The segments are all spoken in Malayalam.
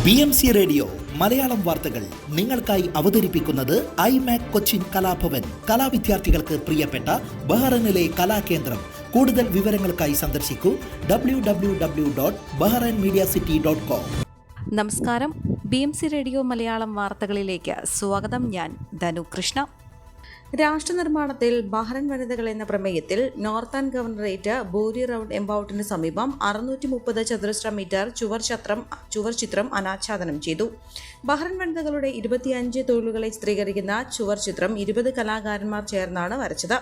BMC റേഡിയോ മലയാളം വാർത്തകൾ നിങ്ങൾക്കായി അവതരിപ്പിക്കുന്നത് ഐമാക് കൊച്ചിൻ കലാഭവൻ. കലാവിദ്യാർത്ഥികൾക്ക് പ്രിയപ്പെട്ട ബഹ്റൈനിലെ കലാകേന്ദ്രം. കൂടുതൽ വിവരങ്ങൾക്കായി സന്ദർശിക്കൂ www.bahrainmediacity.com. നമസ്കാരം. BMC റേഡിയോ മലയാളം വാർത്തകളിലേക്ക് സ്വാഗതം. ഞാൻ ധനു കൃഷ്ണ. രാഷ്ട്രനിർമ്മാണത്തിൽ ബഹ്റൈൻ വനിതകൾ എന്ന പ്രമേയത്തിൽ നോർത്തേൺ ഗവർണറേറ്റ് ബൂരി റൗണ്ട് എംബൌട്ടിന് സമീപം 630 ചതുരശ്ര മീറ്റർ ചുവർചിത്രം അനാച്ഛാദനം ചെയ്തു. ബഹ്റൈൻ വനിതകളുടെ 25 തൊഴിലുകളെ ചിത്രീകരിക്കുന്ന ചുവർചിത്രം 20 കലാകാരന്മാർ ചേർന്നാണ് വരച്ചത്.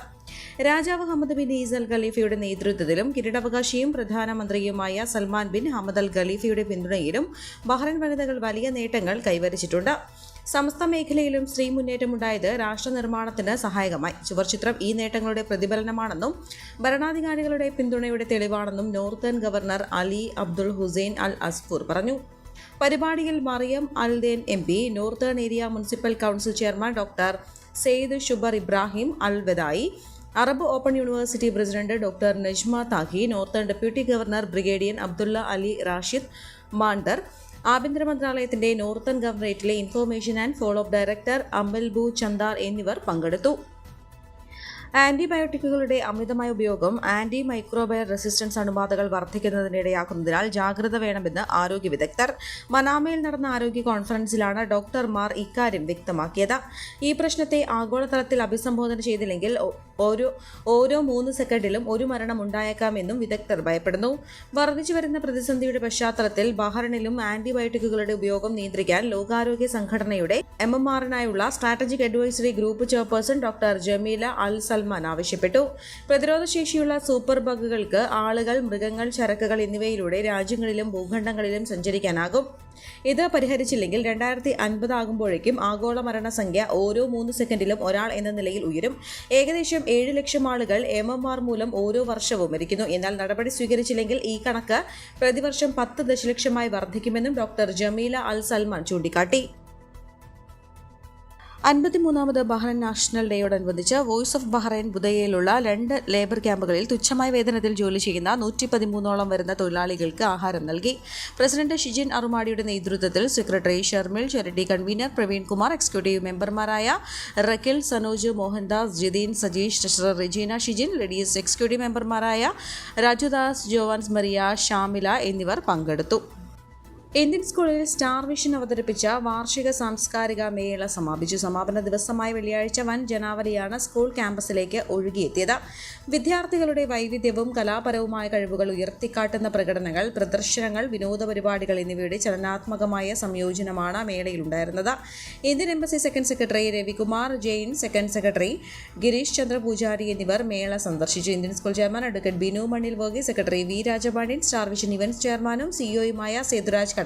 രാജാവ് ഹമദ് ബിൻ ഈസ അൽ ഖലീഫയുടെ നേതൃത്വത്തിലും കിരീടാവകാശിയും പ്രധാനമന്ത്രിയുമായ സൽമാൻ ബിൻ ഹമദ് അൽ ഖലീഫയുടെ പിന്തുണയിലും ബഹ്റൈൻ വനിതകൾ വലിയ നേട്ടങ്ങൾ കൈവരിച്ചിട്ടുണ്ട്. സമസ്ത മേഖലയിലും സ്ത്രീ മുന്നേറ്റമുണ്ടായത് രാഷ്ട്ര നിർമ്മാണത്തിന് സഹായകമായി. ചുവർചിത്രം ഈ നേട്ടങ്ങളുടെ പ്രതിഫലനമാണെന്നും ഭരണാധികാരികളുടെ പിന്തുണയുടെ തെളിവാണെന്നും northern governor Ali Abdul Hussain Al Asfoor പറഞ്ഞു. പരിപാടിയിൽ Mariam Aldeen MP, northern area municipal council chairman doctor Saeed Shubar Ibrahim Al Wedaei, Arab open university president doctor Najma Taqi, northern deputy governor brigadier Abdulla Ali Rashid Mander, ആഭ്യന്തര മന്ത്രാലയത്തിന്റെ നോർത്തേൺ ഗവർണറേറ്റിലെ information and follow up director അമൽബു ചന്ദാർ എന്നിവർ പങ്കെടുത്തു. ആന്റിബയോട്ടിക്കുകളുടെ അമിതമായ ഉപയോഗം ആന്റി മൈക്രോബയൽ റെസിസ്റ്റൻസ് അണുബാധകൾ വർദ്ധിക്കുന്നതിനിടയാക്കുന്നതിനാൽ ജാഗ്രത വേണമെന്ന് ആരോഗ്യ വിദഗ്ധർ. മനാമയിൽ നടന്ന ആരോഗ്യ കോൺഫറൻസിലാണ് ഡോക്ടർമാർ ഇക്കാര്യം വ്യക്തമാക്കിയത്. ഈ പ്രശ്നത്തെ ആഗോളതലത്തിൽ അഭിസംബോധന ചെയ്തില്ലെങ്കിൽ ഓരോ 3 സെക്കൻഡിലും ഒരു മരണം ഉണ്ടായേക്കാമെന്നും വിദഗ്ധർ ഭയപ്പെടുന്നു. വർദ്ധിച്ചുവരുന്ന പ്രതിസന്ധിയുടെ പശ്ചാത്തലത്തിൽ ബഹ്റൈനിലും ആന്റിബയോട്ടിക്കുകളുടെ ഉപയോഗം നിയന്ത്രിക്കാൻ ലോകാരോഗ്യ സംഘടനയുടെ MMRനായുള്ള strategic advisory group chairperson doctor Jameela Al Salman ആവശ്യപ്പെട്ടു. പ്രതിരോധശേഷിയുള്ള സൂപ്പർ ബഗുകൾക്ക് ആളുകൾ, മൃഗങ്ങൾ, ചരക്കുകൾ എന്നിവയിലൂടെ രാജ്യങ്ങളിലും ഭൂഖണ്ഡങ്ങളിലും സഞ്ചരിക്കാനാകും. ഇത് പരിഹരിച്ചില്ലെങ്കിൽ 2050 ആകുമ്പോഴേക്കും ആഗോള മരണസംഖ്യ ഓരോ 3 സെക്കൻഡിലും ഒരാൾ എന്ന നിലയിൽ ഉയരും. ഏകദേശം 7 ലക്ഷം ആളുകൾ MMR മൂലം ഓരോ വർഷവും മരിക്കുന്നു. എന്നാൽ നടപടി സ്വീകരിച്ചില്ലെങ്കിൽ ഈ കണക്ക് പ്രതിവർഷം 10 ദശലക്ഷമായി വർദ്ധിക്കുമെന്നും ഡോക്ടർ ജമീല അൽ സൽമാൻ ചൂണ്ടിക്കാട്ടി. 53ാമത് ബഹ്റൈൻ നാഷണൽ ഡേയോടനുബന്ധിച്ച് വോയിസ് ഓഫ് ബഹ്റൈൻ ബുദയയിലുള്ള 2 ലേബർ ക്യാമ്പുകളിൽ തുച്ഛമായ വേതനത്തിൽ ജോലി ചെയ്യുന്ന 113ഓളം വരുന്ന തൊഴിലാളികൾക്ക് ആഹാരം നൽകി. പ്രസിഡന്റ് ഷിജിൻ അറുമാഡിയുടെ നേതൃത്വത്തിൽ secretary Sharmil, charity convener Praveen Kumar, executive മെമ്പർമാരായ Rakhil, Sanoj, Mohandas, Jithin, Sajeesh, treasurer Regina Shijin, ladies executive മെമ്പർമാരായ രാജുദാസ്, ജോവാൻസ് മരിയ, ഷാമില എന്നിവർ പങ്കെടുത്തു. ഇന്ത്യൻ സ്കൂളിൽ സ്റ്റാർ വിഷൻ അവതരിപ്പിച്ച വാർഷിക സാംസ്കാരിക മേള സമാപിച്ചു. സമാപന ദിവസമായ വെള്ളിയാഴ്ച വൻ ജനാവലിയാണ് സ്കൂൾ ക്യാമ്പസിലേക്ക് ഒഴുകിയെത്തിയത്. വിദ്യാർത്ഥികളുടെ വൈവിധ്യവും കലാപരവുമായ കഴിവുകൾ ഉയർത്തിക്കാട്ടുന്ന പ്രകടനങ്ങൾ, പ്രദർശനങ്ങൾ, വിനോദ പരിപാടികൾ എന്നിവയുടെ ചലനാത്മകമായ സംയോജനമാണ് മേളയിലുണ്ടായിരുന്നത്. Indian embassy second secretary Ravikumar Jain, second secretary Girish Chandra Poojari എന്നിവർ മേള സന്ദർശിച്ചു. Indian school chairman advocate Binu Mannil Varghese, secretary V Rajapandian, star vision events ചെയർമാനും സിഇഒയുമായ സേതുരാജ് കടക്കൽ,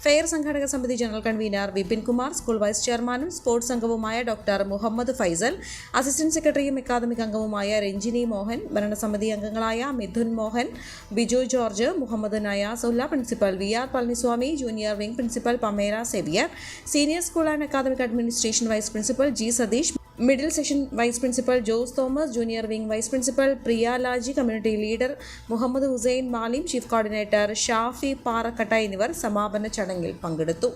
ഫെയർ സംഘാടക സമിതി general convener Vipin Kumar, school vice ചെയർമാനും സ്പോർട്സ് അംഗവുമായ ഡോക്ടർ മുഹമ്മദ് ഫൈസൽ, അസിസ്റ്റന്റ് സെക്രട്ടറിയും അക്കാദമിക് അംഗവുമായ രഞ്ജിനി മോഹൻ, ഭരണസമിതി അംഗങ്ങളായ Mithun Mohan, Biju George, Mohammed Nayasulla, principal VR Palaniswamy, junior wing principal Pamela Xavier, senior school and academic administration vice principal G Satheesh, middle section vice principal Jose Thomas, junior wing vice principal Priya Laji, community leader Mohammed Hussain Malim, chief coordinator Shafi Parakkatta എന്നിവർ സമാപന ചടങ്ങിൽ പങ്കെടുത്തു.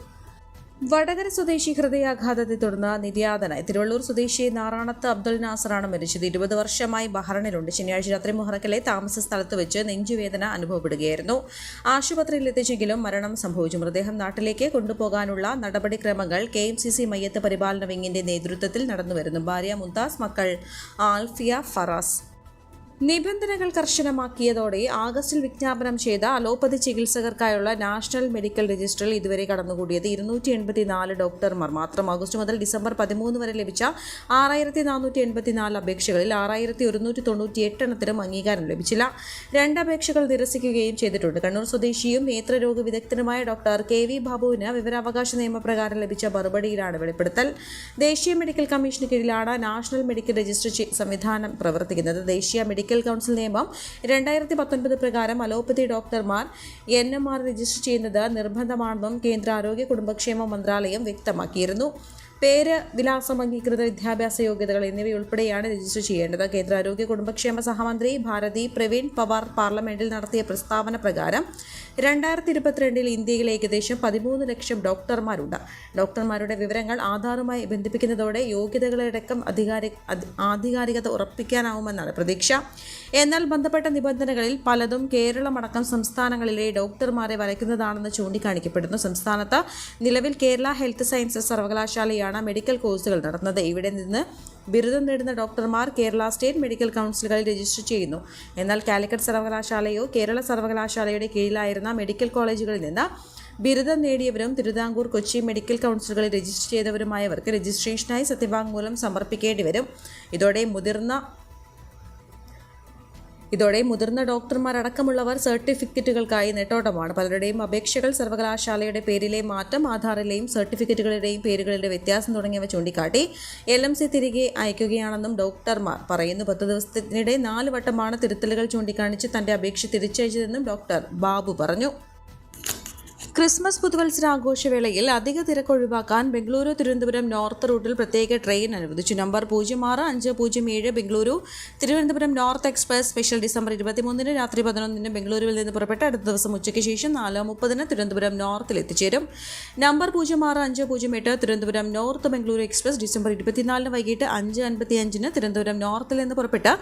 വടകര സ്വദേശി ഹൃദയാഘാതത്തെ തുടർന്ന് നിര്യാതനായി. തിരുവള്ളൂർ സ്വദേശി നാറാണത്ത് അബ്ദുൽ നാസറാണ് മരിച്ചത്. 20 വർഷമായി ബഹ്റൈനിലുണ്ട്. ശനിയാഴ്ച രാത്രി മുഹറക്കിലെ താമസ സ്ഥലത്ത് വെച്ച് നെഞ്ചുവേദന അനുഭവപ്പെടുകയായിരുന്നു. ആശുപത്രിയിൽ എത്തിച്ചെങ്കിലും മരണം സംഭവിച്ചു. മൃതദേഹം നാട്ടിലേക്ക് കൊണ്ടുപോകാനുള്ള നടപടിക്രമങ്ങൾ KMCC മയ്യത്ത് പരിപാലന വിങ്ങിന്റെ നേതൃത്വത്തിൽ നടന്നുവരുന്നു. ഭാര്യ മുംതാസ്, മക്കൾ ആൽഫിയ, ഫറാസ്. നിബന്ധനകൾ കർശനമാക്കിയതോടെ ആഗസ്റ്റിൽ വിജ്ഞാപനം ചെയ്ത അലോപ്പതി ചികിത്സകർക്കായുള്ള നാഷണൽ മെഡിക്കൽ രജിസ്റ്ററിൽ ഇതുവരെ കടന്നുകൂടിയത് 284 ഡോക്ടർമാർ മാത്രം. ആഗസ്റ്റ് മുതൽ ഡിസംബർ 13 വരെ ലഭിച്ച 6484 അപേക്ഷകളിൽ 6198 എണ്ണത്തിനും അംഗീകാരം ലഭിച്ചില്ല. 2 അപേക്ഷകൾ നിരസിക്കുകയും ചെയ്തിട്ടുണ്ട്. കണ്ണൂർ സ്വദേശിയും നേത്രരോഗ വിദഗ്ധനുമായ ഡോക്ടർ KV ബാബുവിന് വിവരാവകാശ നിയമപ്രകാരം ലഭിച്ച മറുപടിയിലാണ് വെളിപ്പെടുത്തൽ. ദേശീയ മെഡിക്കൽ കമ്മീഷന് കീഴിലാണ് നാഷണൽ മെഡിക്കൽ രജിസ്റ്റർ സംവിധാനം പ്രവർത്തിക്കുന്നത്. ദേശീയ മെഡിക്കൽ കൗൺസിൽ നിയമം 2019 പ്രകാരം അലോപ്പതി ഡോക്ടർമാർ NMR രജിസ്റ്റർ ചെയ്യുന്നത് നിർബന്ധമാണെന്നും കേന്ദ്ര ആരോഗ്യ കുടുംബക്ഷേമ മന്ത്രാലയം വ്യക്തമാക്കിയിരുന്നു. പേര്, വിലാസം, അംഗീകൃത വിദ്യാഭ്യാസ യോഗ്യതകൾ എന്നിവയുൾപ്പെടെയാണ് രജിസ്റ്റർ ചെയ്യേണ്ടത്. കേന്ദ്ര ആരോഗ്യ കുടുംബക്ഷേമ സഹമന്ത്രി ഭാരതി പ്രവീൺ പവാർ പാർലമെന്റിൽ നടത്തിയ പ്രസ്താവന പ്രകാരം 2022 ഇന്ത്യയിൽ ഏകദേശം 13 ലക്ഷം ഡോക്ടർമാരുണ്ട്. ഡോക്ടർമാരുടെ വിവരങ്ങൾ ആധാറുമായി ബന്ധിപ്പിക്കുന്നതോടെ യോഗ്യതകളടക്കം ആധികാരികത ഉറപ്പിക്കാനാവുമെന്നാണ് പ്രതീക്ഷ. എന്നാൽ ബന്ധപ്പെട്ട നിബന്ധനകളിൽ പലതും കേരളമടക്കം സംസ്ഥാനങ്ങളിലെ ഡോക്ടർമാരെ വലയ്ക്കുന്നതാണെന്ന് ചൂണ്ടിക്കാണിക്കപ്പെടുന്നു. സംസ്ഥാനത്ത് നിലവിൽ കേരള ഹെൽത്ത് സയൻസസ് സർവകലാശാലയാണ് മെഡിക്കൽ കോഴ്സുകൾ നടത്തുന്നത്. ഇവിടെ നിന്ന് ബിരുദം നേടുന്ന ഡോക്ടർമാർ കേരള സ്റ്റേറ്റ് മെഡിക്കൽ കൗൺസിലുകളിൽ രജിസ്റ്റർ ചെയ്യുന്നു. എന്നാൽ കാലിക്കറ്റ് സർവകലാശാലയോ കേരള സർവകലാശാലയുടെ കീഴിലായിരുന്ന മെഡിക്കൽ കോളേജുകളിൽ നിന്ന് ബിരുദം നേടിയവരും തിരുവിതാംകൂർ, കൊച്ചി മെഡിക്കൽ കൗൺസിലുകളിൽ രജിസ്റ്റർ ചെയ്തവരുമായവർക്ക് രജിസ്ട്രേഷനായി സത്യവാങ്മൂലം സമർപ്പിക്കേണ്ടി വരും. ഇതോടെ മുതിർന്ന ഡോക്ടർമാരടക്കമുള്ളവർ സർട്ടിഫിക്കറ്റുകൾക്കായി നെട്ടോട്ടമാണ്. പലരുടെയും അപേക്ഷകൾ സർവകലാശാലയുടെ പേരിലെ മാറ്റം, ആധാറിലെയും സർട്ടിഫിക്കറ്റുകളുടെയും പേരുകളുടെ വ്യത്യാസം തുടങ്ങിയവ ചൂണ്ടിക്കാട്ടി LMC തിരികെ അയക്കുകയാണെന്നും ഡോക്ടർമാർ പറയുന്നു. 10 ദിവസത്തിനിടെ 4 വട്ടമാണ് തിരുത്തലുകൾ ചൂണ്ടിക്കാണിച്ച് തന്റെ അപേക്ഷ തിരിച്ചയച്ചതെന്നും ഡോക്ടർ ബാബു പറഞ്ഞു. ക്രിസ്മസ് പുതുവത്സരാഘോഷവേളയിൽ അധിക തിരക്ക് ഒഴിവാക്കാൻ ബംഗളൂരു തിരുവനന്തപുരം നോർത്ത് റൂട്ടിൽ പ്രത്യേക ട്രെയിൻ അനുവദിച്ചു. Number 06507 Bengaluru Thiruvananthapuram north express special December 23 രാത്രി 11 ബംഗളൂരുവിൽ നിന്ന് പുറപ്പെട്ട് അടുത്ത ദിവസം ഉച്ചയ്ക്ക് ശേഷം 4:30 തിരുവനന്തപുരം നോർത്തിൽ എത്തിച്ചേരും. Number 06508 Thiruvananthapuram north Bengaluru express December 24 വൈകിട്ട് 5:55 തിരുവനന്തപുരം നോർത്തിൽ നിന്ന് പുറപ്പെട്ട്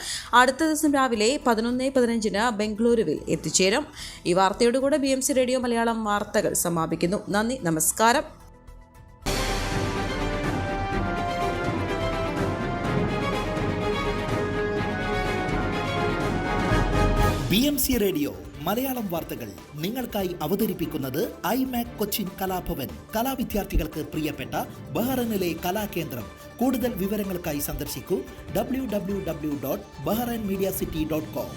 അടുത്ത ദിവസം രാവിലെ 11:15 ബംഗളൂരുവിൽ എത്തിച്ചേരും. ഈ വാർത്തയോടുകൂടെ BMC റേഡിയോ മലയാളം വാർത്തകൾ സമാപിക്കുന്നു. നന്ദി, നമസ്കാരം. BMC റേഡിയോ മലയാളം വാർത്തകൾ നിങ്ങൾക്കായി അവതരിപ്പിക്കുന്നത് iMac കൊച്ചിൻ കലാഭവൻ. കലാവിദ്യാർത്ഥികൾക്ക് പ്രിയപ്പെട്ട ബഹ്റൈനിലെ കലാകേന്ദ്രം. കൂടുതൽ വിവരങ്ങൾക്കായി സന്ദർശിക്കൂ www.bahrainmediacity.com.